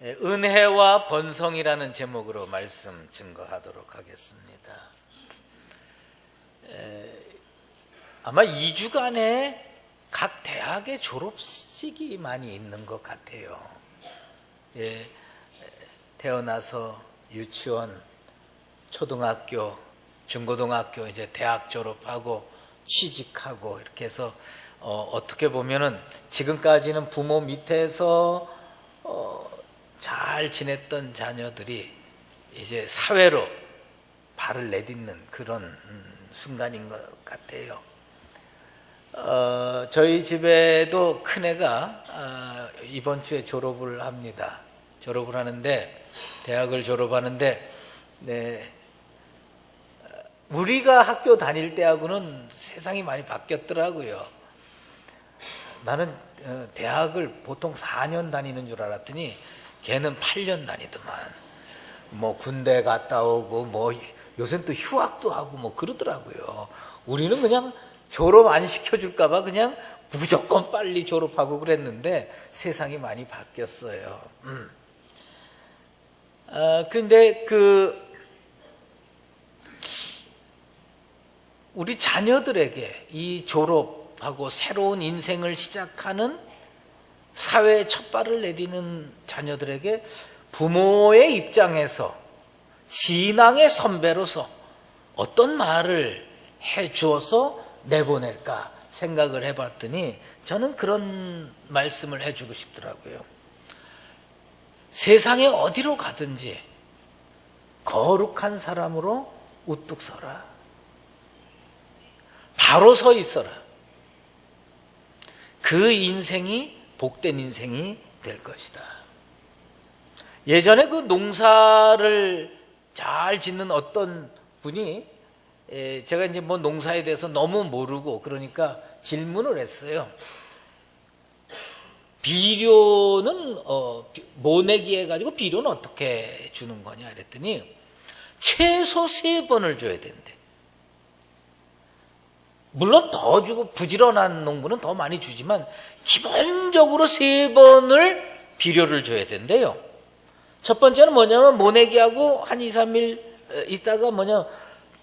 은혜와 번성이라는 제목으로 말씀 증거하도록 하겠습니다. 아마 2주간에 각 대학의 졸업식이 많이 있는 것 같아요. 태어나서 유치원, 초등학교, 중고등학교, 이제 대학 졸업하고 취직하고 이렇게 해서 어떻게 보면은 지금까지는 부모 밑에서 잘 지냈던 자녀들이 이제 사회로 발을 내딛는 그런 순간인 것 같아요. 저희 집에도 큰애가 이번 주에 졸업을 합니다. 졸업을 하는데, 대학을 졸업하는데, 네, 우리가 학교 다닐 때하고는 세상이 많이 바뀌었더라고요. 나는 대학을 보통 4년 다니는 줄 알았더니 걔는 8년 다니더만. 뭐 군대 갔다 오고 뭐 요새는 또 휴학도 하고 뭐 그러더라고요. 우리는 그냥 졸업 안 시켜줄까 봐 그냥 무조건 빨리 졸업하고 그랬는데 세상이 많이 바뀌었어요. 근데 우리 자녀들에게 이 졸업하고 새로운 인생을 시작하는 사회에 첫 발을 내디는 자녀들에게 부모의 입장에서 신앙의 선배로서 어떤 말을 해 주어서 내보낼까 생각을 해봤더니 저는 그런 말씀을 해주고 싶더라고요. 세상에 어디로 가든지 거룩한 사람으로 우뚝 서라. 바로 서 있어라. 그 인생이 복된 인생이 될 것이다. 예전에 그 농사를 잘 짓는 어떤 분이 제가 이제 뭐 농사에 대해서 너무 모르고 그러니까 질문을 했어요. 비료는 모내기 해가지고 비료는 어떻게 주는 거냐 그랬더니 최소 3번을 줘야 된대. 물론 더 주고 부지런한 농부는 더 많이 주지만 기본적으로 3번을 비료를 줘야 된대요. 첫 번째는 뭐냐면 모내기하고 한 2, 3일 있다가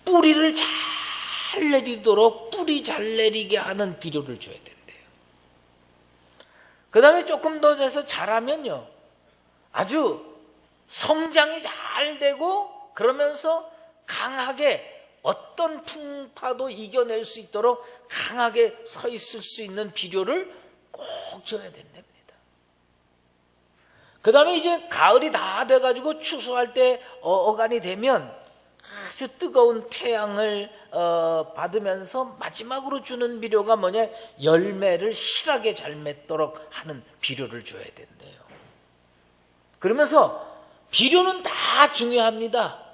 뿌리를 잘 내리도록 뿌리 잘 내리게 하는 비료를 줘야 된대요. 그 다음에 조금 더 돼서 자라면요, 아주 성장이 잘 되고 그러면서 강하게 어떤 풍파도 이겨낼 수 있도록 강하게 서 있을 수 있는 비료를 꼭 줘야 된답니다. 그 다음에 이제 가을이 다 돼가지고 추수할 때 어간이 되면 아주 뜨거운 태양을 받으면서 마지막으로 주는 비료가 뭐냐, 열매를 실하게 잘 맺도록 하는 비료를 줘야 된대요. 그러면서 비료는 다 중요합니다.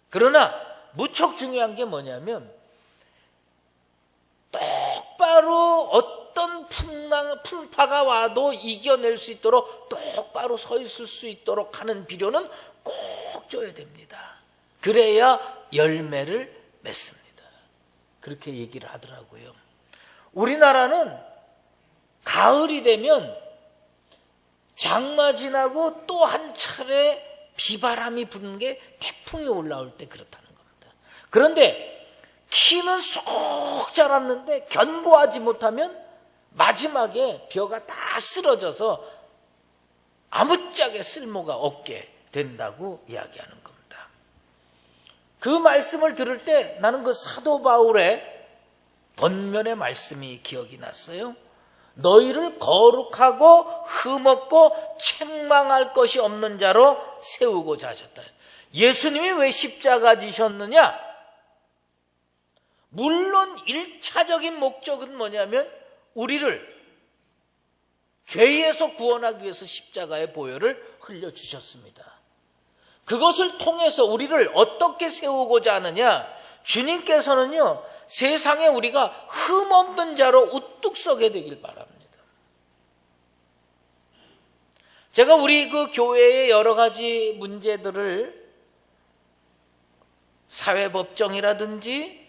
그러나 무척 중요한 게 뭐냐면 똑바로 어떤 풍파가 와도 이겨낼 수 있도록 똑바로 서 있을 수 있도록 하는 비료는 꼭 줘야 됩니다. 그래야 열매를 맺습니다. 그렇게 얘기를 하더라고요. 우리나라는 가을이 되면 장마 지나고 또 한 차례 비바람이 부는 게 태풍이 올라올 때 그렇다는 겁니다. 그런데 키는 쏙 자랐는데 견고하지 못하면 마지막에 벼가 다 쓰러져서 아무짝에 쓸모가 없게 된다고 이야기하는 겁니다. 그 말씀을 들을 때 나는 그 사도 바울의 번면의 말씀이 기억이 났어요. 너희를 거룩하고 흠없고 책망할 것이 없는 자로 세우고자 하셨다. 예수님이 왜 십자가 지셨느냐? 물론 1차적인 목적은 뭐냐면 우리를 죄에서 구원하기 위해서 십자가의 보혈을 흘려주셨습니다. 그것을 통해서 우리를 어떻게 세우고자 하느냐? 주님께서는요, 세상에 우리가 흠없는 자로 우뚝 서게 되길 바랍니다. 제가 우리 그 교회의 여러 가지 문제들을 사회법정이라든지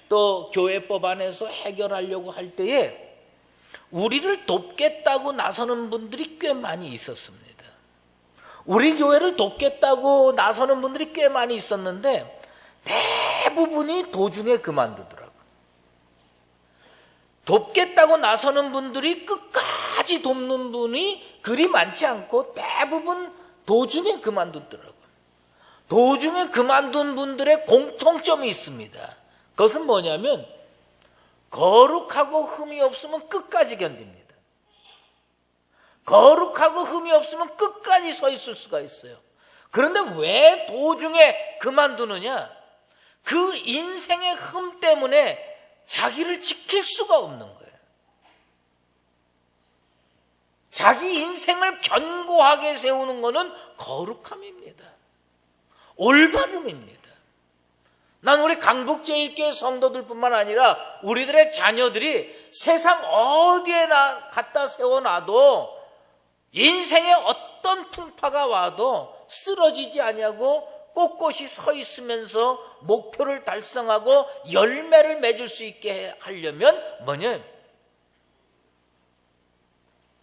또 교회법 안에서 해결하려고 할 때에 우리를 돕겠다고 나서는 분들이 꽤 많이 있었습니다. 우리 교회를 돕겠다고 나서는 분들이 꽤 많이 있었는데 대부분이 도중에 그만두더라고요. 돕겠다고 나서는 분들이 끝까지 돕는 분이 그리 많지 않고 대부분 도중에 그만두더라고요. 도중에 그만둔 분들의 공통점이 있습니다. 그것은 뭐냐면 거룩하고 흠이 없으면 끝까지 견딥니다. 거룩하고 흠이 없으면 끝까지 서 있을 수가 있어요. 그런데 왜 도중에 그만두느냐? 그 인생의 흠 때문에 자기를 지킬 수가 없는 거예요. 자기 인생을 견고하게 세우는 것은 거룩함입니다. 올바름입니다. 난 우리 강북제일교회 성도들뿐만 아니라 우리들의 자녀들이 세상 어디에나 갖다 세워놔도 인생에 어떤 풍파가 와도 쓰러지지 아니하고 꼿꼿이 서 있으면서 목표를 달성하고 열매를 맺을 수 있게 하려면 뭐냐?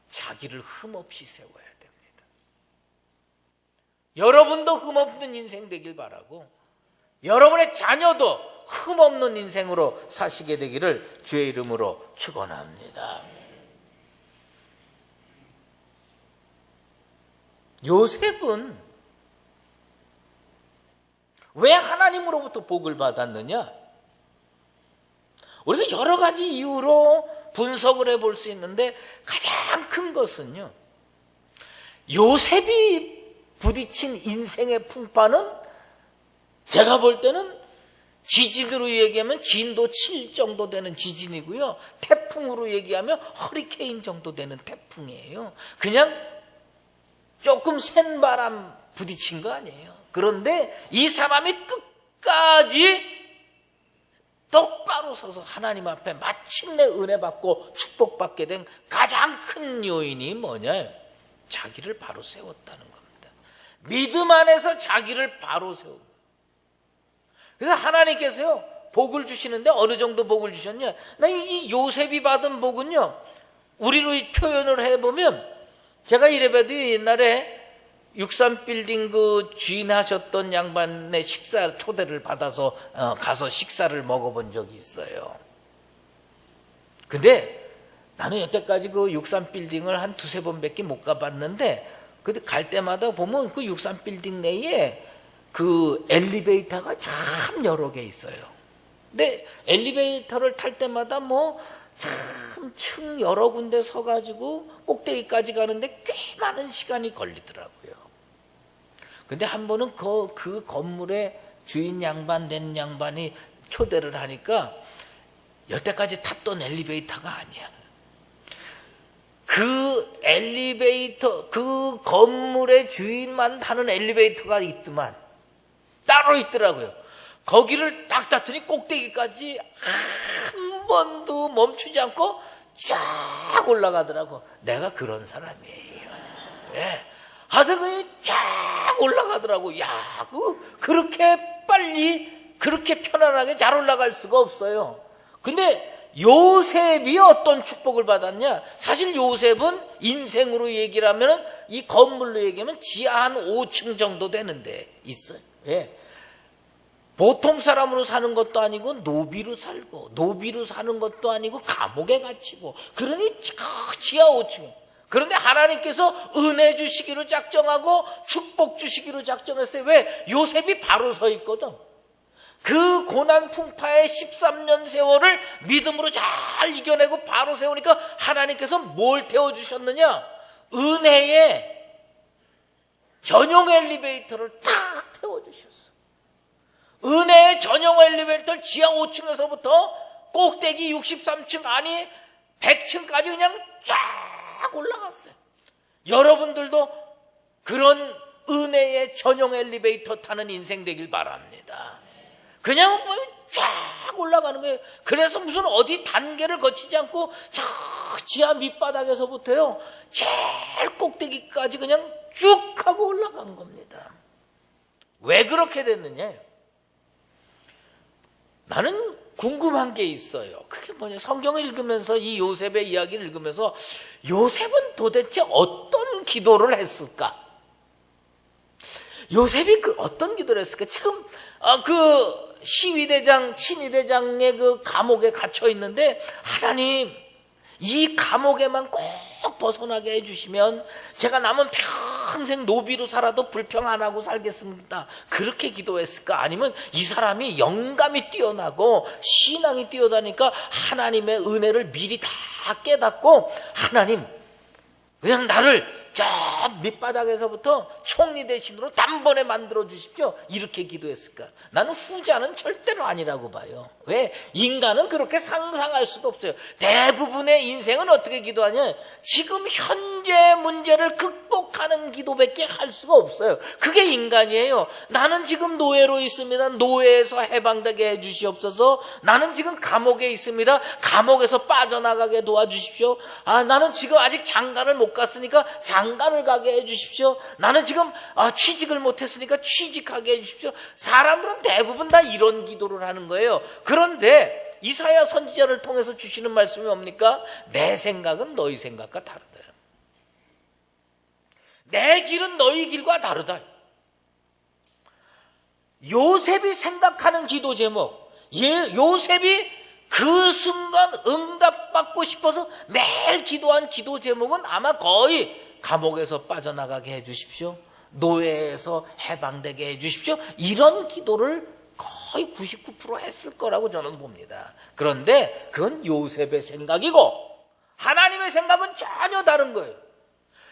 자기를 흠없이 세워야 됩니다. 여러분도 흠없는 인생 되길 바라고 여러분의 자녀도 흠없는 인생으로 사시게 되기를 주의 이름으로 축원합니다. 요셉은 왜 하나님으로부터 복을 받았느냐? 우리가 여러 가지 이유로 분석을 해볼 수 있는데 가장 큰 것은요, 요셉이 부딪힌 인생의 풍파는 제가 볼 때는 지진으로 얘기하면 진도 7 정도 되는 지진이고요, 태풍으로 얘기하면 허리케인 정도 되는 태풍이에요. 그냥 조금 센 바람 부딪힌 거 아니에요. 그런데 이 사람이 끝까지 똑바로 서서 하나님 앞에 마침내 은혜 받고 축복받게 된 가장 큰 요인이 뭐냐? 자기를 바로 세웠다는 겁니다. 믿음 안에서 자기를 바로 세우고. 그래서 하나님께서요, 복을 주시는데 어느 정도 복을 주셨냐? 나 이 요셉이 받은 복은요, 우리로 표현을 해보면, 제가 이래봬도 옛날에 63빌딩 그 주인 하셨던 양반의 식사 초대를 받아서 가서 식사를 먹어본 적이 있어요. 근데 나는 여태까지 그 63빌딩을 한 두세 번밖에 못 가봤는데, 근데 갈 때마다 보면 그 63빌딩 내에 그 엘리베이터가 참 여러 개 있어요. 근데 엘리베이터를 탈 때마다 뭐 참 층 여러 군데 서가지고 꼭대기까지 가는데 꽤 많은 시간이 걸리더라고요. 근데 한 번은 그 건물의 주인 양반 된 양반이 초대를 하니까 여태까지 탔던 엘리베이터가 아니야. 그 엘리베이터, 그 건물의 주인만 타는 엘리베이터가 있더만, 따로 있더라고요. 거기를 딱 탔더니 꼭대기까지 한 번도 멈추지 않고 쫙 올라가더라고. 내가 그런 사람이에요. 예. 하여튼 그냥 쫙 올라가더라고. 야, 그렇게 빨리, 그렇게 편안하게 잘 올라갈 수가 없어요. 근데 요셉이 어떤 축복을 받았냐? 사실 요셉은 인생으로 얘기를 하면, 이 건물로 얘기하면 지하 한 5층 정도 되는데 있어요. 예. 보통 사람으로 사는 것도 아니고 노비로 살고, 노비로 사는 것도 아니고 감옥에 갇히고, 그러니 지하 5층에. 그런데 하나님께서 은혜 주시기로 작정하고 축복 주시기로 작정했어요. 왜? 요셉이 바로 서 있거든. 그 고난 풍파의 13년 세월을 믿음으로 잘 이겨내고 바로 세우니까 하나님께서 뭘 태워주셨느냐? 은혜의 전용 엘리베이터를 탁 태워주셨어. 은혜의 전용 엘리베이터를 지하 5층에서부터 꼭대기 63층 아니 100층까지 그냥 쫙 올라갔어요. 여러분들도 그런 은혜의 전용 엘리베이터 타는 인생 되길 바랍니다. 그냥 쫙 올라가는 거예요. 그래서 무슨 어디 단계를 거치지 않고 저 지하 밑바닥에서부터요 제일 꼭대기까지 그냥 쭉 하고 올라간 겁니다. 왜 그렇게 됐느냐? 나는 궁금한 게 있어요. 그게 뭐냐? 성경을 읽으면서 이 요셉의 이야기를 읽으면서 요셉은 도대체 어떤 기도를 했을까? 요셉이 그 어떤 기도를 했을까? 지금 그 시위대장, 친위대장의 그 감옥에 갇혀 있는데, 하나님, 이 감옥에만 꼭 벗어나게 해주시면 제가 남은 평생 노비로 살아도 불평 안 하고 살겠습니다. 그렇게 기도했을까? 아니면 이 사람이 영감이 뛰어나고 신앙이 뛰어나니까 하나님의 은혜를 미리 다 깨닫고, 하나님, 그냥 나를 저 밑바닥에서부터 총리 대신으로 단번에 만들어 주십시오, 이렇게 기도했을까? 나는 후자는 절대로 아니라고 봐요. 왜? 인간은 그렇게 상상할 수도 없어요. 대부분의 인생은 어떻게 기도하냐? 지금 현재 문제를 극복하는 기도밖에 할 수가 없어요. 그게 인간이에요. 나는 지금 노예로 있습니다. 노예에서 해방되게 해주시옵소서. 나는 지금 감옥에 있습니다. 감옥에서 빠져나가게 도와주십시오. 나는 지금 아직 장가를 못 갔으니까 장가를 가게 해주십시오. 나는 지금 취직을 못했으니까 취직하게 해주십시오. 사람들은 대부분 다 이런 기도를 하는 거예요. 그런데 이사야 선지자를 통해서 주시는 말씀이 뭡니까? 내 생각은 너희 생각과 다르다. 내 길은 너희 길과 다르다. 요셉이 생각하는 기도 제목, 요셉이 그 순간 응답받고 싶어서 매일 기도한 기도 제목은 아마 거의 감옥에서 빠져나가게 해주십시오, 노예에서 해방되게 해주십시오, 이런 기도를 거의 99% 했을 거라고 저는 봅니다. 그런데 그건 요셉의 생각이고 하나님의 생각은 전혀 다른 거예요.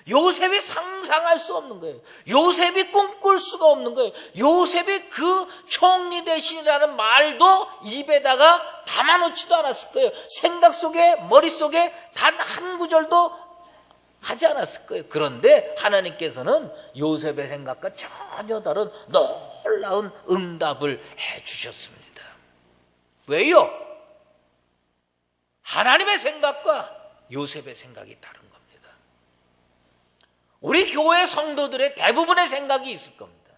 요셉이 상상할 수 없는 거예요. 요셉이 꿈꿀 수가 없는 거예요. 요셉이 그 총리 대신이라는 말도 입에다가 담아놓지도 않았을 거예요. 생각 속에, 머릿속에 단 한 구절도 하지 않았을 거예요. 그런데 하나님께서는 요셉의 생각과 전혀 다른 놀라운 응답을 해주셨습니다. 왜요? 하나님의 생각과 요셉의 생각이 다른 겁니다. 우리 교회 성도들의 대부분의 생각이 있을 겁니다.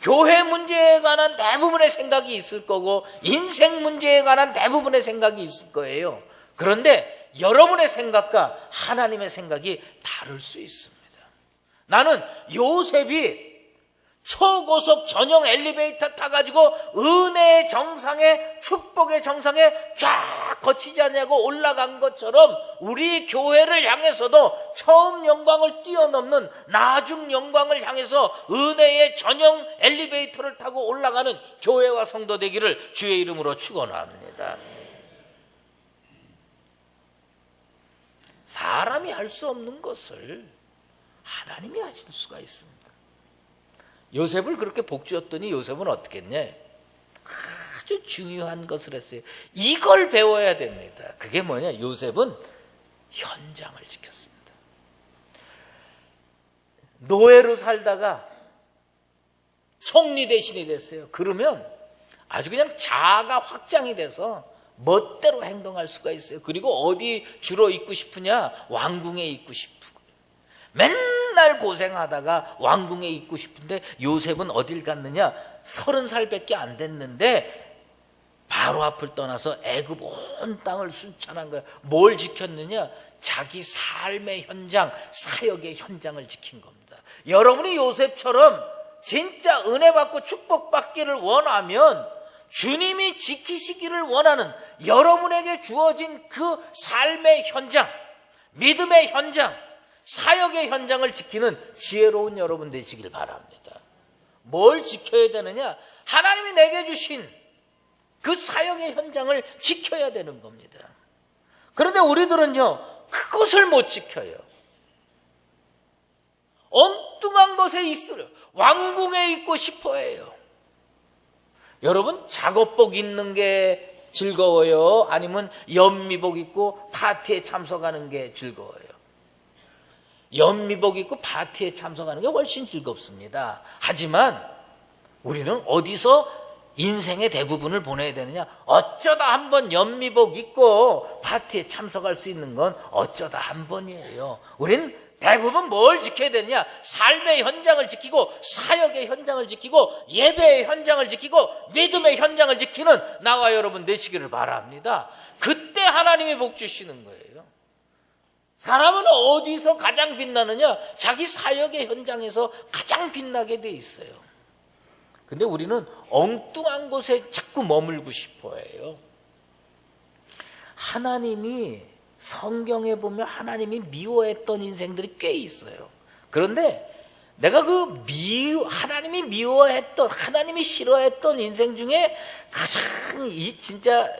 교회 문제에 관한 대부분의 생각이 있을 거고 인생 문제에 관한 대부분의 생각이 있을 거예요. 그런데 여러분의 생각과 하나님의 생각이 다를 수 있습니다. 나는 요셉이 초고속 전용 엘리베이터 타가지고 은혜의 정상에, 축복의 정상에 쫙 거치지 않냐고 올라간 것처럼 우리 교회를 향해서도 처음 영광을 뛰어넘는 나중 영광을 향해서 은혜의 전용 엘리베이터를 타고 올라가는 교회와 성도 되기를 주의 이름으로 축원합니다. 사람이 할 수 없는 것을 하나님이 하실 수가 있습니다. 요셉을 그렇게 복주었더니 요셉은 어떻게 했냐? 아주 중요한 것을 했어요. 이걸 배워야 됩니다. 그게 뭐냐? 요셉은 현장을 지켰습니다. 노예로 살다가 총리 대신이 됐어요. 그러면 아주 그냥 자아가 확장이 돼서 멋대로 행동할 수가 있어요. 그리고 어디 주로 있고 싶으냐? 왕궁에 있고 싶고. 맨날 고생하다가 왕궁에 있고 싶은데 요셉은 어딜 갔느냐? 30살밖에 안 됐는데 바로 앞을 떠나서 애굽 온 땅을 순찰한 거야. 뭘 지켰느냐? 자기 삶의 현장, 사역의 현장을 지킨 겁니다. 여러분이 요셉처럼 진짜 은혜 받고 축복받기를 원하면 주님이 지키시기를 원하는 여러분에게 주어진 그 삶의 현장, 믿음의 현장, 사역의 현장을 지키는 지혜로운 여러분 되시길 바랍니다. 뭘 지켜야 되느냐? 하나님이 내게 주신 그 사역의 현장을 지켜야 되는 겁니다. 그런데 우리들은요, 그것을 못 지켜요. 엉뚱한 것에 있으려 왕궁에 있고 싶어 해요. 여러분, 작업복 입는 게 즐거워요? 아니면 연미복 입고 파티에 참석하는 게 즐거워요? 연미복 입고 파티에 참석하는 게 훨씬 즐겁습니다. 하지만 우리는 어디서 인생의 대부분을 보내야 되느냐? 어쩌다 한 번 연미복 입고 파티에 참석할 수 있는 건 어쩌다 한 번이에요. 우리는 대부분 뭘 지켜야 되느냐? 삶의 현장을 지키고 사역의 현장을 지키고 예배의 현장을 지키고 믿음의 현장을 지키는 나와 여러분 되시기를 바랍니다. 그때 하나님이 복 주시는 거예요. 사람은 어디서 가장 빛나느냐? 자기 사역의 현장에서 가장 빛나게 돼 있어요. 근데 우리는 엉뚱한 곳에 자꾸 머물고 싶어 해요. 하나님이 성경에 보면 하나님이 미워했던 인생들이 꽤 있어요. 그런데 내가 하나님이 미워했던, 하나님이 싫어했던 인생 중에 가장 진짜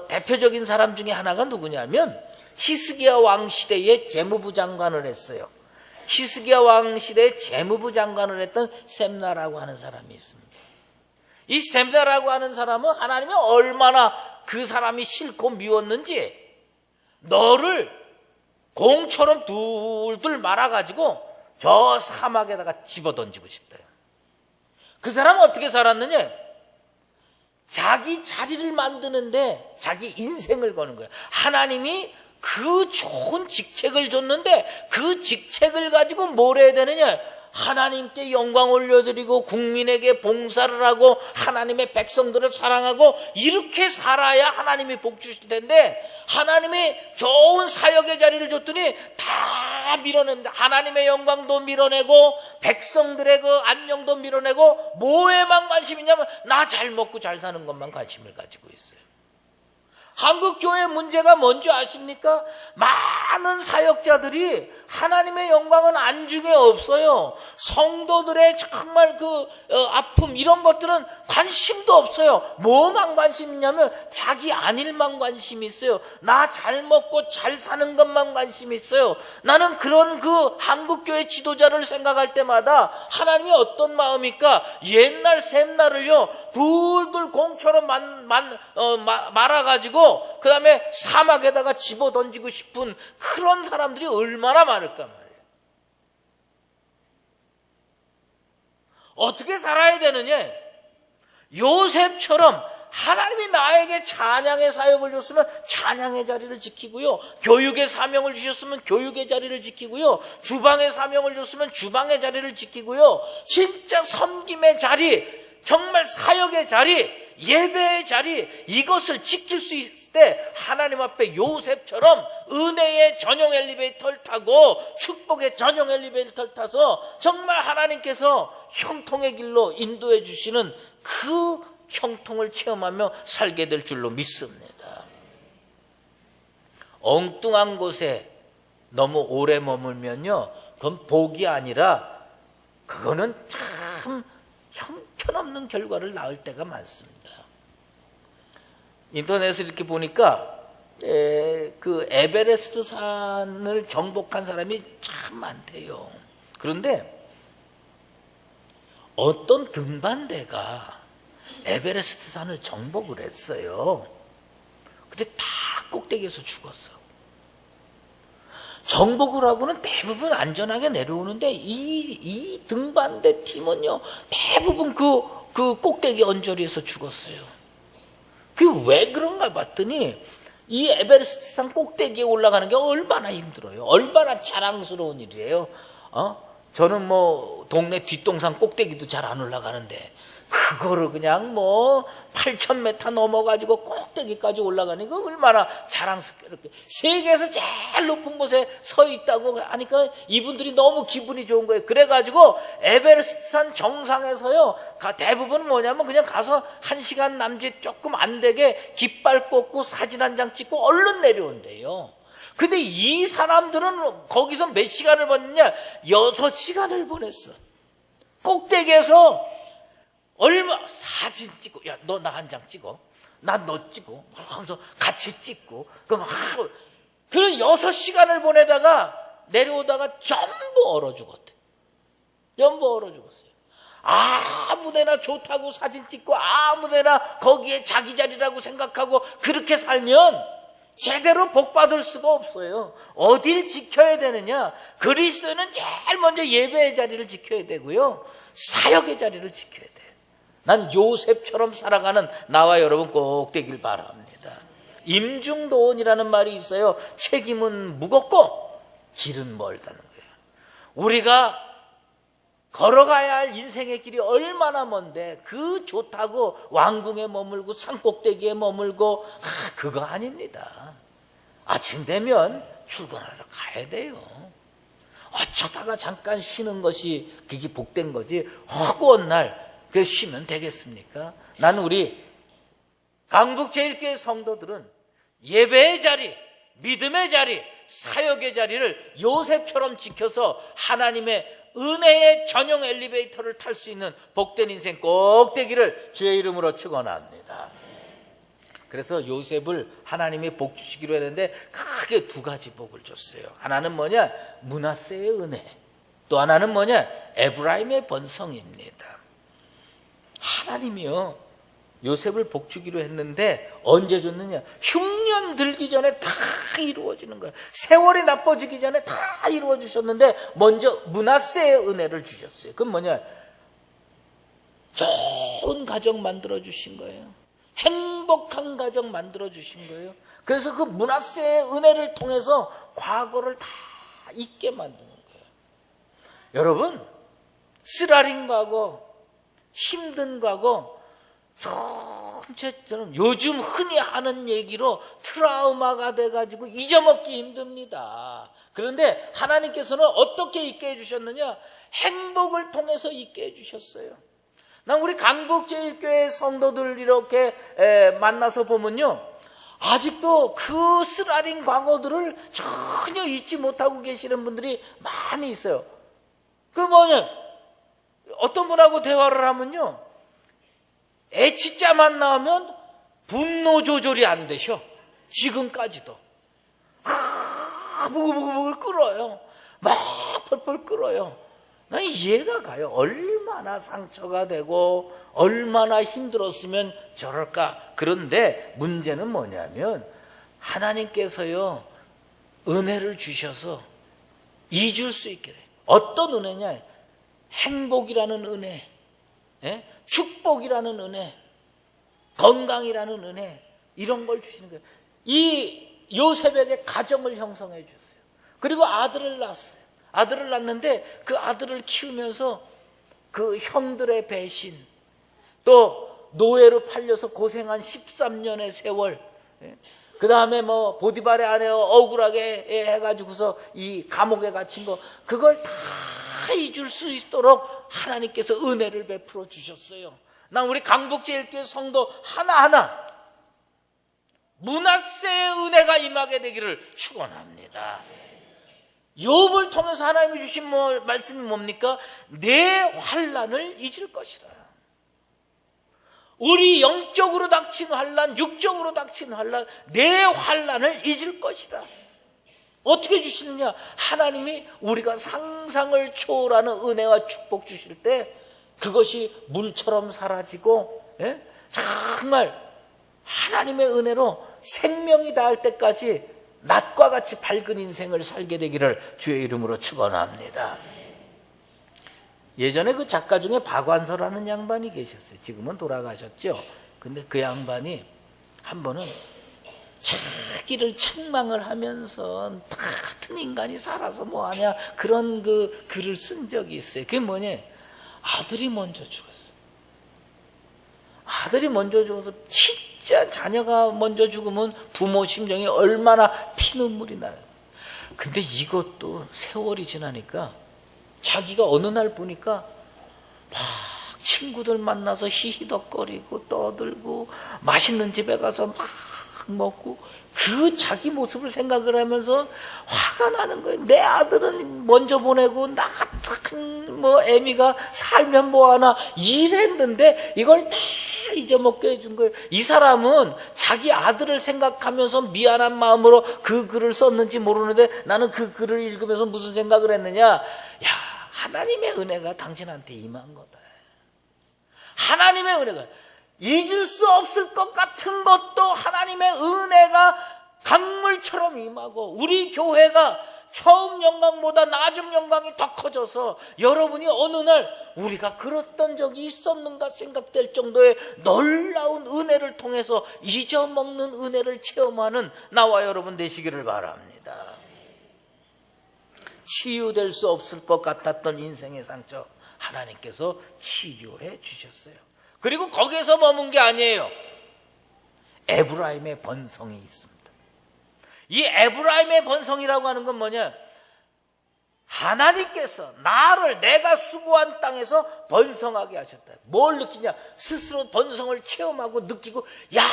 대표적인 사람 중에 하나가 누구냐면 히스기야 왕 시대에 재무부 장관을 했어요. 히스기야 왕 시대에 재무부 장관을 했던 셈나라고 하는 사람이 있습니다. 이 셈나라고 하는 사람은 하나님이 얼마나 그 사람이 싫고 미웠는지 너를 공처럼 둘둘 말아가지고 저 사막에다가 집어던지고 싶대요. 그 사람은 어떻게 살았느냐? 자기 자리를 만드는데 자기 인생을 거는 거예요. 하나님이 그 좋은 직책을 줬는데 그 직책을 가지고 뭘 해야 되느냐? 하나님께 영광 올려드리고 국민에게 봉사를 하고 하나님의 백성들을 사랑하고 이렇게 살아야 하나님이 복 주실 텐데 하나님이 좋은 사역의 자리를 줬더니 다 밀어냅니다. 하나님의 영광도 밀어내고 백성들의 그 안녕도 밀어내고 뭐에만 관심이 있냐면 나 잘 먹고 잘 사는 것만 관심을 가지고 있어요. 한국교회의 문제가 뭔지 아십니까? 많은 사역자들이 하나님의 영광은 안중에 없어요. 성도들의 정말 아픔 이런 것들은 관심도 없어요. 뭐만 관심 있냐면 자기 안일만 관심이 있어요. 나 잘 먹고 잘 사는 것만 관심이 있어요. 나는 그런 한국교회 지도자를 생각할 때마다 하나님이 어떤 마음일까? 옛날 셈나를요 둘둘 공처럼 말아가지고 그 다음에 사막에다가 집어던지고 싶은 그런 사람들이 얼마나 많을까 말이에요. 어떻게 살아야 되느냐? 요셉처럼 하나님이 나에게 찬양의 사역을 줬으면 찬양의 자리를 지키고요, 교육의 사명을 주셨으면 교육의 자리를 지키고요, 주방의 사명을 줬으면 주방의 자리를 지키고요, 진짜 섬김의 자리, 정말 사역의 자리, 예배의 자리, 이것을 지킬 수 있을 때 하나님 앞에 요셉처럼 은혜의 전용 엘리베이터를 타고 축복의 전용 엘리베이터를 타서 정말 하나님께서 형통의 길로 인도해 주시는 그 형통을 체험하며 살게 될 줄로 믿습니다. 엉뚱한 곳에 너무 오래 머물면요, 그건 복이 아니라 그거는 참 형편없는 결과를 낳을 때가 많습니다. 인터넷을 이렇게 보니까 그 에베레스트 산을 정복한 사람이 참 많대요. 그런데 어떤 등반대가 에베레스트 산을 정복을 했어요. 근데 다 꼭대기에서 죽었어. 정복을 하고는 대부분 안전하게 내려오는데 이 등반대 팀은요 대부분 그 꼭대기 언저리에서 죽었어요. 그게 왜 그런가 봤더니 이 에베레스트 산 꼭대기에 올라가는 게 얼마나 힘들어요. 얼마나 자랑스러운 일이에요. 저는 동네 뒷동산 꼭대기도 잘 안 올라가는데 그거를 그냥 8,000m 넘어가지고 꼭대기까지 올라가니까 얼마나 자랑스럽게 세계에서 제일 높은 곳에 서 있다고 하니까 이분들이 너무 기분이 좋은 거예요. 그래가지고 에베레스트 산 정상에서요 대부분 뭐냐면 그냥 가서 1시간 남짓 조금 안 되게 깃발 꽂고 사진 한 장 찍고 얼른 내려온대요. 근데 이 사람들은 거기서 몇 시간을 보냈냐? 6시간을 보냈어. 꼭대기에서 사진 찍고, 야, 너 나 한 장 찍어. 나 너 찍어. 하면서 같이 찍고. 그럼 그런 6시간을 보내다가 내려오다가 전부 얼어 죽었대. 전부 얼어 죽었어요. 아무데나 좋다고 사진 찍고 아무데나 거기에 자기 자리라고 생각하고 그렇게 살면 제대로 복받을 수가 없어요. 어딜 지켜야 되느냐? 그리스도는 제일 먼저 예배의 자리를 지켜야 되고요, 사역의 자리를 지켜야 돼요. 난 요셉처럼 살아가는 나와 여러분 꼭 되길 바랍니다. 임중도원이라는 말이 있어요. 책임은 무겁고 길은 멀다는 거예요. 우리가 걸어가야 할 인생의 길이 얼마나 먼데 그 좋다고 왕궁에 머물고 산꼭대기에 머물고 그거 아닙니다. 아침 되면 출근하러 가야 돼요. 어쩌다가 잠깐 쉬는 것이 그게 복된 거지 허구한 날 그 쉬면 되겠습니까? 나는 우리 강북제일교회 성도들은 예배의 자리, 믿음의 자리, 사역의 자리를 요셉처럼 지켜서 하나님의 은혜의 전용 엘리베이터를 탈 수 있는 복된 인생 꼭 되기를 주의 이름으로 축원합니다. 그래서 요셉을 하나님이 복 주시기로 했는데 크게 두 가지 복을 줬어요. 하나는 뭐냐? 므낫세의 은혜. 또 하나는 뭐냐? 에브라임의 번성입니다. 하나님이요 요셉을 복 주기로 했는데 언제 줬느냐? 흉년 들기 전에 다 이루어지는 거예요. 세월이 나빠지기 전에 다 이루어 주셨는데 먼저 므낫세의 은혜를 주셨어요. 그건 뭐냐? 좋은 가정 만들어 주신 거예요. 행복한 가정 만들어 주신 거예요. 그래서 그 므낫세의 은혜를 통해서 과거를 다 잊게 만드는 거예요. 여러분, 쓰라린 과거, 힘든 과거, 저는 요즘 흔히 하는 얘기로 트라우마가 돼가지고 잊어먹기 힘듭니다. 그런데 하나님께서는 어떻게 잊게 해주셨느냐? 행복을 통해서 잊게 해주셨어요. 난 우리 강북제일교회 성도들 이렇게 만나서 보면요, 아직도 그 쓰라린 과거들을 전혀 잊지 못하고 계시는 분들이 많이 있어요. 그 뭐냐, 어떤 분하고 대화를 하면요, H자만 나오면 분노 조절이 안 되셔. 지금까지도 부글부글 끓어요. 막 펄펄 끓어요. 난 이해가 가요. 얼마나 상처가 되고 얼마나 힘들었으면 저럴까. 그런데 문제는 뭐냐면 하나님께서요 은혜를 주셔서 잊을 수 있게 돼요. 어떤 은혜냐? 행복이라는 은혜, 축복이라는 은혜, 건강이라는 은혜, 이런 걸 주시는 거예요. 이 요셉에게 가정을 형성해 주셨어요. 그리고 아들을 낳았어요. 아들을 낳는데 그 아들을 키우면서 그 형들의 배신, 또 노예로 팔려서 고생한 13년의 세월, 그 다음에 뭐 보디발의 아내와 억울하게 해가지고서 이 감옥에 갇힌 거, 그걸 다 잊을 수 있도록 하나님께서 은혜를 베풀어 주셨어요. 난 우리 강북제일교회 성도 하나하나 므낫세의 은혜가 임하게 되기를 축원합니다. 욥을 통해서 하나님이 주신 말씀이 뭡니까? 내 환난을 잊을 것이라. 우리 영적으로 닥친 환난, 육적으로 닥친 환난, 내 환난을 잊을 것이라. 어떻게 주시느냐? 하나님이 우리가 상상을 초월하는 은혜와 축복 주실 때 그것이 물처럼 사라지고, 정말 하나님의 은혜로 생명이 닿을 때까지 낮과 같이 밝은 인생을 살게 되기를 주의 이름으로 축원합니다. 예전에 그 작가 중에 박완서라는 양반이 계셨어요. 지금은 돌아가셨죠. 근데 그 양반이 한 번은 자기를 책망을 하면서 다 같은 인간이 살아서 뭐하냐, 그런 그 글을 쓴 적이 있어요. 그게 뭐냐? 아들이 먼저 죽었어. 아들이 먼저 죽어서 진짜 자녀가 먼저 죽으면 부모 심정이 얼마나 피눈물이 나요. 근데 이것도 세월이 지나니까 자기가 어느 날 보니까 막 친구들 만나서 히히덕거리고 떠들고 맛있는 집에 가서 막 먹고, 그 자기 모습을 생각을 하면서 화가 나는 거예요. 내 아들은 먼저 보내고 나 같은 애미가 살면 뭐하나 이랬는데 이걸 다 잊어먹게 해준 거예요. 이 사람은 자기 아들을 생각하면서 미안한 마음으로 그 글을 썼는지 모르는데 나는 그 글을 읽으면서 무슨 생각을 했느냐? 야, 하나님의 은혜가 당신한테 임한 거다. 하나님의 은혜가, 잊을 수 없을 것 같은 것도 하나님의 은혜가 강물처럼 임하고, 우리 교회가 처음 영광보다 나중 영광이 더 커져서 여러분이 어느 날 우리가 그랬던 적이 있었는가 생각될 정도의 놀라운 은혜를 통해서 잊어먹는 은혜를 체험하는 나와 여러분 되시기를 바랍니다. 치유될 수 없을 것 같았던 인생의 상처 하나님께서 치료해 주셨어요. 그리고 거기에서 머문 게 아니에요. 에브라임의 번성이 있습니다. 이 에브라임의 번성이라고 하는 건 뭐냐? 하나님께서 나를 내가 수고한 땅에서 번성하게 하셨다. 뭘 느끼냐? 스스로 번성을 체험하고 느끼고, 야,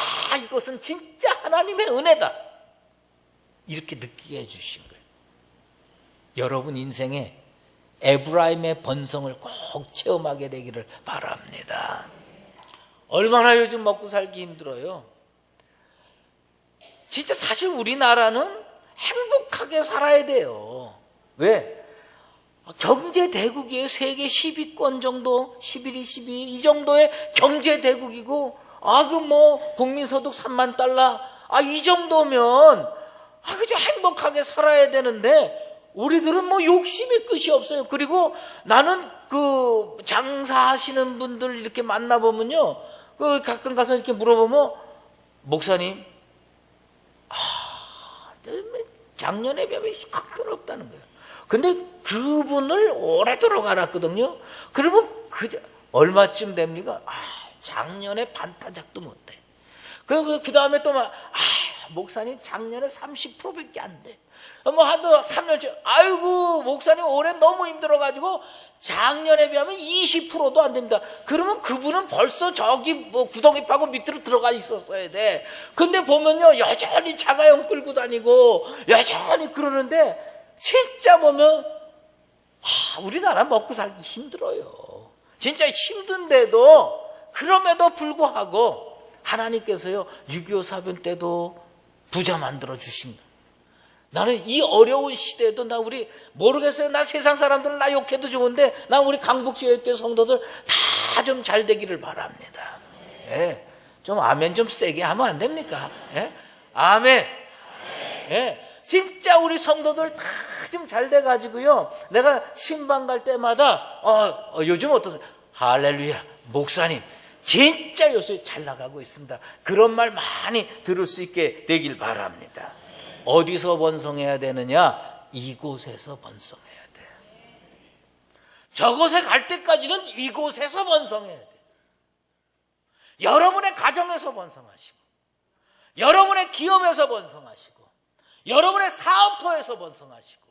이것은 진짜 하나님의 은혜다, 이렇게 느끼게 해주신 거예요. 여러분 인생에 에브라임의 번성을 꼭 체험하게 되기를 바랍니다. 얼마나 요즘 먹고 살기 힘들어요. 진짜 사실 우리나라는 행복하게 살아야 돼요. 왜? 경제 대국이에요. 세계 10위권 정도, 11위, 12위 이 정도의 경제 대국이고, 국민소득 3만 달러, 이 정도면, 그저 행복하게 살아야 되는데, 우리들은 욕심이 끝이 없어요. 그리고 나는 장사하시는 분들 이렇게 만나보면요, 가끔 가서 이렇게 물어보면, 목사님, 작년에 비하면 형편없다는 거예요. 근데 그분을 오래도록 알았거든요. 그러면 얼마쯤 됩니까? 작년에 반타작도 못 돼. 그 다음에 또 목사님 작년에 30%밖에 안 돼. 하도 3년째, 아이고 목사님 올해 너무 힘들어가지고 작년에 비하면 20%도 안 됩니다. 그러면 그분은 벌써 저기 구덩이 파고 밑으로 들어가 있었어야 돼. 근데 보면요, 여전히 자가용 끌고 다니고 여전히 그러는데, 진짜 보면 우리나라 먹고 살기 힘들어요. 진짜 힘든데도, 그럼에도 불구하고 하나님께서요 6.25 사변 때도 부자 만들어 주신 거예요. 나는 이 어려운 시대에도 우리 모르겠어요. 나 세상 사람들은 나 욕해도 좋은데, 나 우리 강북지역교회 성도들 다 좀 잘 되기를 바랍니다. 예, 좀 아멘 좀 세게 하면 안 됩니까? 예? 아멘. 예. 진짜 우리 성도들 다 좀 잘 돼가지고요, 내가 신방 갈 때마다 요즘 어떠세요? 할렐루야, 목사님 진짜 요새 잘 나가고 있습니다. 그런 말 많이 들을 수 있게 되길 바랍니다. 어디서 번성해야 되느냐? 이곳에서 번성해야 돼. 저곳에 갈 때까지는 이곳에서 번성해야 돼. 여러분의 가정에서 번성하시고, 여러분의 기업에서 번성하시고, 여러분의 사업터에서 번성하시고,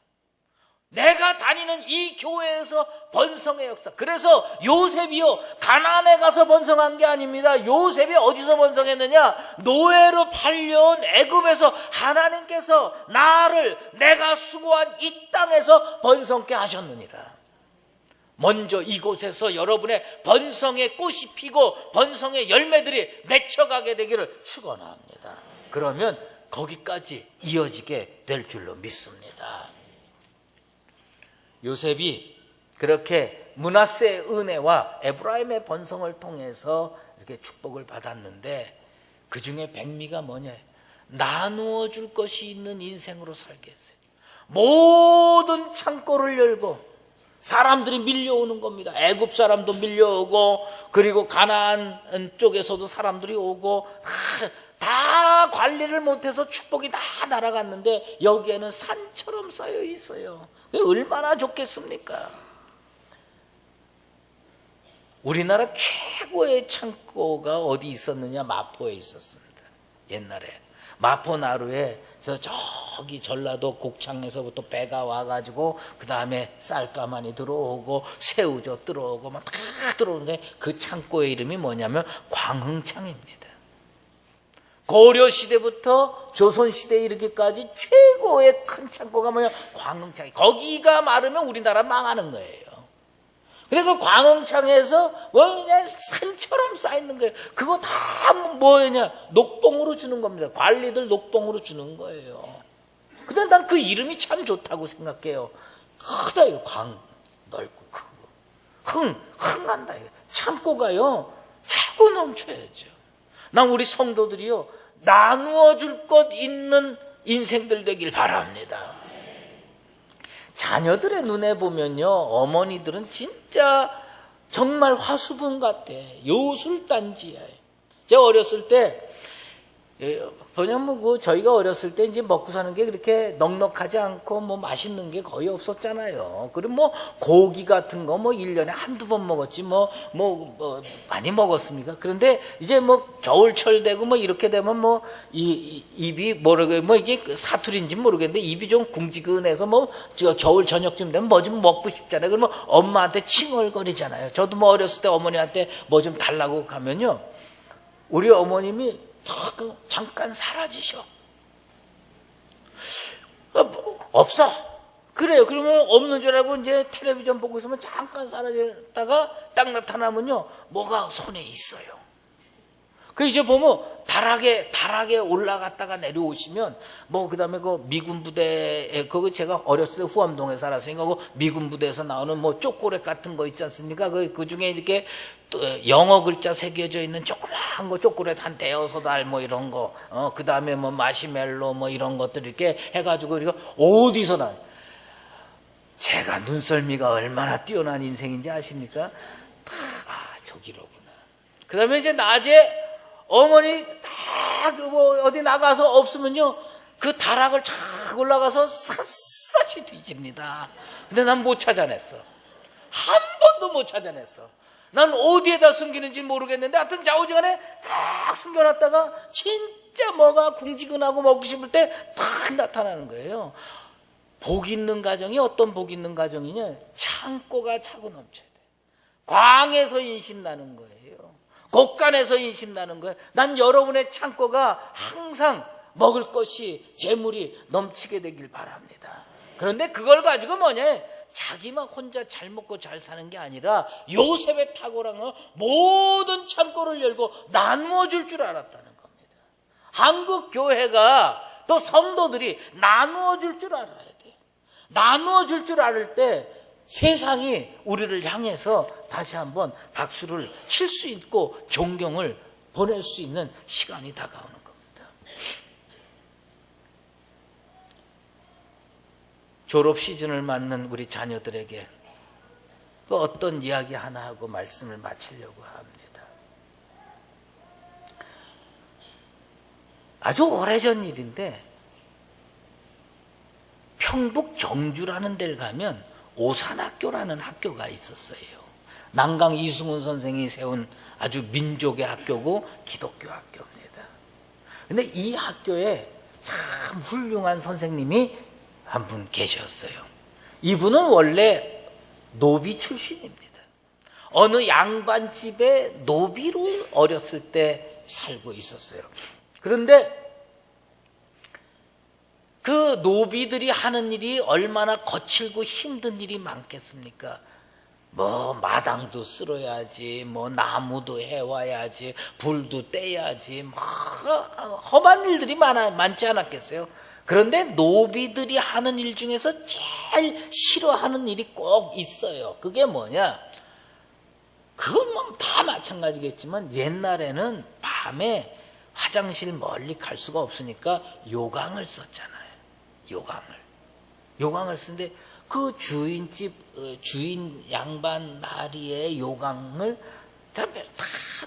내가 다니는 이 교회에서 번성의 역사. 그래서 요셉이요, 가나안에 가서 번성한 게 아닙니다. 요셉이 어디서 번성했느냐? 노예로 팔려온 애굽에서 하나님께서 나를 내가 수고한 이 땅에서 번성케 하셨느니라. 먼저 이곳에서 여러분의 번성의 꽃이 피고 번성의 열매들이 맺혀가게 되기를 축원합니다. 그러면 거기까지 이어지게 될 줄로 믿습니다. 요셉이 그렇게 므낫세의 은혜와 에브라임의 번성을 통해서 이렇게 축복을 받았는데, 그 중에 백미가 뭐냐? 나누어 줄 것이 있는 인생으로 살게 했어요. 모든 창고를 열고 사람들이 밀려오는 겁니다. 애굽 사람도 밀려오고, 그리고 가나안 쪽에서도 사람들이 오고, 다 관리를 못해서 축복이 다 날아갔는데, 여기에는 산처럼 쌓여 있어요. 얼마나 좋겠습니까? 우리나라 최고의 창고가 어디 있었느냐? 마포에 있었습니다. 옛날에 마포나루에서 저기 전라도 곡창에서부터 배가 와가지고 그 다음에 쌀가마니 들어오고 새우젓 들어오고 막 다 들어오는데, 그 창고의 이름이 뭐냐면 광흥창입니다. 고려시대부터 조선시대에 이르기까지 최고의 큰 창고가 뭐냐? 광흥창이. 거기가 마르면 우리나라 망하는 거예요. 그래서 그 광흥창에서 그냥 산처럼 쌓이는 거예요. 그거 다 뭐냐? 녹봉으로 주는 겁니다. 관리들 녹봉으로 주는 거예요. 근데 난 그 이름이 참 좋다고 생각해요. 크다, 이거. 넓고 크고. 흥한다, 이거. 창고가요, 차고 넘쳐야죠. 난 우리 성도들이요, 나누어 줄 것 있는 인생들 되길 바랍니다. 자녀들의 눈에 보면요, 어머니들은 진짜 정말 화수분 같아. 요술단지야. 제가 어렸을 때 왜냐면 저희가 어렸을 때 이제 먹고 사는 게 그렇게 넉넉하지 않고 뭐 맛있는 게 거의 없었잖아요. 그리고 뭐 고기 같은 거 뭐 1년에 한두 번 먹었지 뭐 많이 먹었습니까? 그런데 이제 뭐 겨울철 되고 뭐 이렇게 되면 뭐 입이 뭐 이게 사투리인지 모르겠는데 입이 좀 궁지근해서 뭐 겨울 저녁쯤 되면 뭐 좀 먹고 싶잖아요. 그러면 엄마한테 칭얼거리잖아요. 저도 뭐 어렸을 때 어머니한테 뭐 좀 달라고 가면요. 우리 어머님이 잠깐 사라지셔. 없어. 그래요. 그러면 없는 줄 알고 이제 텔레비전 보고 있으면 잠깐 사라졌다가 딱 나타나면요. 뭐가 손에 있어요. 그 이제 보면 다락에 올라갔다가 내려오시면 뭐 그다음에 그 미군 부대에 그거 제가 어렸을 때 후암동에 살았으니까 그 미군 부대에서 나오는 뭐 초콜릿 같은 거 있지 않습니까? 그 중에 이렇게 또 영어 글자 새겨져 있는 조그마한 거 초콜릿 한 대여섯 알 뭐 이런 거 그다음에 뭐 마시멜로 뭐 이런 것들 이렇게 해가지고 이거 어디서 나? 제가 눈썰미가 얼마나 뛰어난 인생인지 아십니까? 저기로구나. 그다음에 이제 낮에 어머니 뭐 어디 나가서 없으면요 그 다락을 쫙 올라가서 샅샅이 뒤집니다. 근데 난 못 찾아냈어. 한 번도 못 찾아냈어. 난 어디에다 숨기는지 모르겠는데 하여튼 좌우지간에 딱 숨겨놨다가 진짜 뭐가 궁지근하고 먹고 싶을 때 딱 나타나는 거예요. 복 있는 가정이 어떤 복 있는 가정이냐? 창고가 차고 넘쳐야 돼. 광에서 인심 나는 거예요. 곳간에서 인심 나는 거예요. 난 여러분의 창고가 항상 먹을 것이 재물이 넘치게 되길 바랍니다. 그런데 그걸 가지고 뭐냐? 자기만 혼자 잘 먹고 잘 사는 게 아니라 요셉의 탁월한 건 모든 창고를 열고 나누어 줄 줄 알았다는 겁니다. 한국 교회가 또 성도들이 나누어 줄 줄 알아야 돼요. 나누어 줄 줄 알을 때 세상이 우리를 향해서 다시 한번 박수를 칠 수 있고 존경을 보낼 수 있는 시간이 다가오는 겁니다. 졸업 시즌을 맞는 우리 자녀들에게 또 어떤 이야기 하나 하고 말씀을 마치려고 합니다. 아주 오래전 일인데 평북 정주라는 데를 가면 오산학교라는 학교가 있었어요. 남강 이승훈 선생이 세운 아주 민족의 학교고 기독교 학교입니다. 그런데 이 학교에 참 훌륭한 선생님이 한 분 계셨어요. 이분은 원래 노비 출신입니다. 어느 양반집에 노비로 어렸을 때 살고 있었어요. 그런데 그 노비들이 하는 일이 얼마나 거칠고 힘든 일이 많겠습니까? 뭐 마당도 쓸어야지, 뭐 나무도 해와야지, 불도 떼야지, 뭐 험한 일들이 많지 않았겠어요? 그런데 노비들이 하는 일 중에서 제일 싫어하는 일이 꼭 있어요. 그게 뭐냐? 그건 뭐 다 마찬가지겠지만 옛날에는 밤에 화장실 멀리 갈 수가 없으니까 요강을 썼잖아요. 요강을 쓰는데 그 주인집 주인 양반 나리의 요강을 다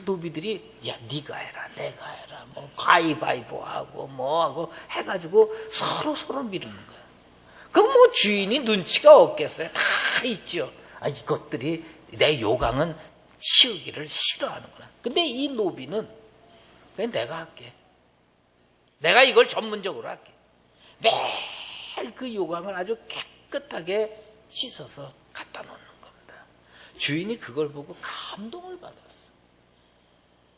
노비들이 야 네가 해라 내가 해라 뭐 가위바위보 하고 뭐 하고 해가지고 서로 미루는 거야. 그럼 뭐 주인이 눈치가 없겠어요? 다 있죠. 이것들이 내 요강은 치우기를 싫어하는구나. 근데 이 노비는 그냥 내가 할게. 내가 이걸 전문적으로 할게. 매일 그 요강을 아주 깨끗하게 씻어서 갖다 놓는 겁니다. 주인이 그걸 보고 감동을 받았어.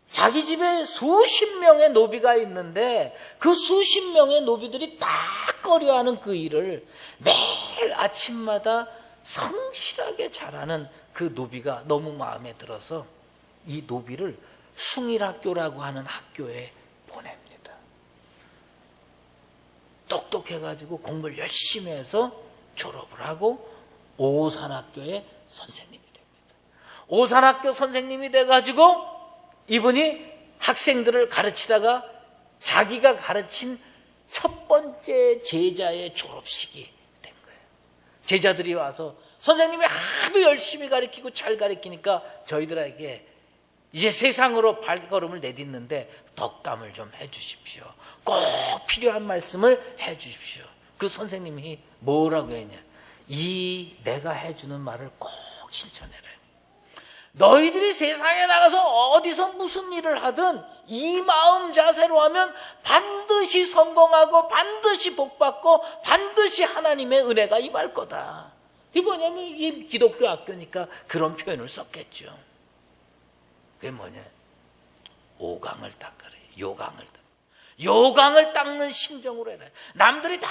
자기 집에 수십 명의 노비가 있는데 그 수십 명의 노비들이 다 꺼려하는 그 일을 매일 아침마다 성실하게 잘하는 그 노비가 너무 마음에 들어서 이 노비를 숭일학교라고 하는 학교에 보냅니다. 똑똑해가지고 공부를 열심히 해서 졸업을 하고 오산학교의 선생님이 됩니다. 오산학교 선생님이 돼가지고 이분이 학생들을 가르치다가 자기가 가르친 첫 번째 제자의 졸업식이 된 거예요. 제자들이 와서 선생님이 하도 열심히 가르치고 잘 가르치니까 저희들에게 이제 세상으로 발걸음을 내딛는데 덕담을 좀 해주십시오. 꼭 필요한 말씀을 해주십시오. 그 선생님이 뭐라고 했냐, 이 내가 해주는 말을 꼭 실천해라. 너희들이 세상에 나가서 어디서 무슨 일을 하든 이 마음 자세로 하면 반드시 성공하고 반드시 복받고 반드시 하나님의 은혜가 임할 거다. 이게 뭐냐면 이게 기독교 학교니까 그런 표현을 썼겠죠. 그게 뭐냐, 오강을 닦으래. 요강을 닦는 심정으로 해라. 남들이 다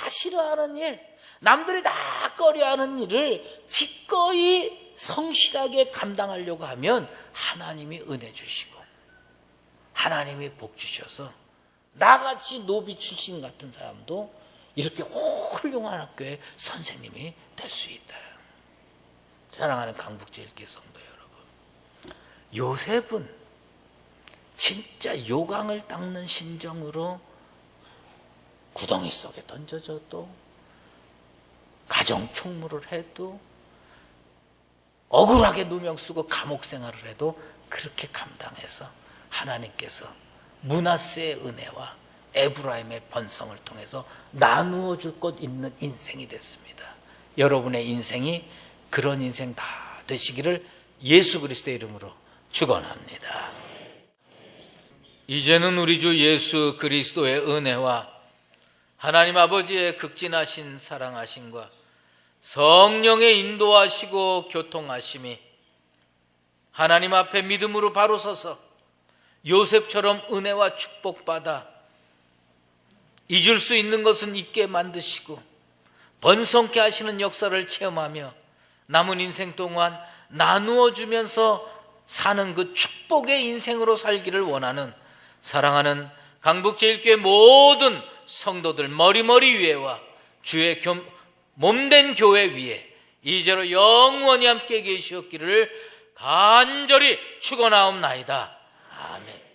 싫어하는 일, 남들이 다 꺼려하는 일을 기꺼이 성실하게 감당하려고 하면 하나님이 은혜 주시고 하나님이 복 주셔서 나같이 노비 출신 같은 사람도 이렇게 훌륭한 학교의 선생님이 될 수 있다. 사랑하는 강북제일교회 성도 여러분, 요셉은 진짜 요강을 닦는 심정으로 구덩이 속에 던져져도, 가정 총무를 해도, 억울하게 누명 쓰고 감옥 생활을 해도 그렇게 감당해서 하나님께서 므낫세의 은혜와 에브라임의 번성을 통해서 나누어 줄 것 있는 인생이 됐습니다. 여러분의 인생이 그런 인생 다 되시기를 예수 그리스도의 이름으로 축원합니다. 이제는 우리 주 예수 그리스도의 은혜와 하나님 아버지의 극진하신 사랑하심과 성령의 인도하시고 교통하심이 하나님 앞에 믿음으로 바로 서서 요셉처럼 은혜와 축복받아 잊을 수 있는 것은 잊게 만드시고 번성케 하시는 역사를 체험하며 남은 인생 동안 나누어 주면서 사는 그 축복의 인생으로 살기를 원하는 사랑하는 강북제일교회 모든 성도들 머리머리 위에와 주의 몸된 교회 위에 이제로 영원히 함께 계시었기를 간절히 축원하옵나이다. 아멘.